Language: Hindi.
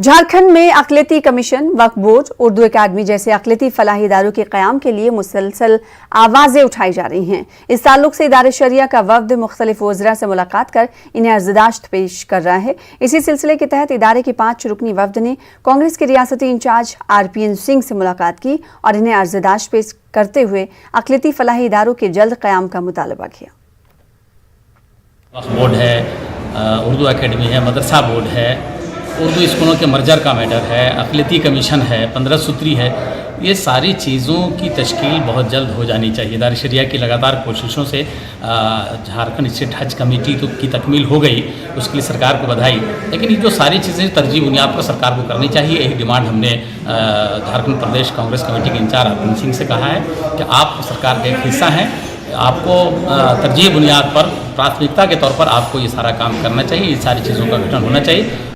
झारखंड में अक़लियती कमीशन, वक्फ बोर्ड, उर्दू अकादमी जैसे अक़लियती फलाही इदारों के क़याम के लिए मुसलसल आवाज़ें उठाई जा रही हैं। इस ताल्लुक से इदारे शरिया का वफ़द मुख्तलिफ वज़रा से मुलाकात कर इन्हें अर्ज़दाश्त पेश कर रहा है। इसी सिलसिले के तहत इदारे के 5 रुकनी वफ़द ने कांग्रेस के रियासती इंचार्ज RPN सिंह से मुलाकात की और इन्हें अर्ज़दाश्त पेश करते हुए अक़लियती फलाही इदारों के जल्द क़याम का मुतालबा किया। वक्फ बोर्ड है, उर्दू अकेडमी है, मदरसा बोर्ड है, उर्दू स्कूलों के मर्जर का मैटर है, अक़लियती कमीशन है, 15 सूत्री है। ये सारी चीज़ों की तश्कील बहुत जल्द हो जानी चाहिए। इदारे शरिया की लगातार कोशिशों से झारखंड स्टेट हज कमेटी की तकमील हो गई, उसके लिए सरकार को बधाई। लेकिन ये जो सारी चीज़ें तरजीह बुनियाद पर सरकार को करनी चाहिए, यही डिमांड हमने झारखंड प्रदेश कांग्रेस कमेटी के इंचार्ज RPN सिंह से कहा है कि आप सरकार का एक हिस्सा हैं, आपको तरजीह बुनियाद पर प्राथमिकता के तौर पर आपको ये सारा काम करना चाहिए, ये सारी चीज़ों का गठन होना चाहिए।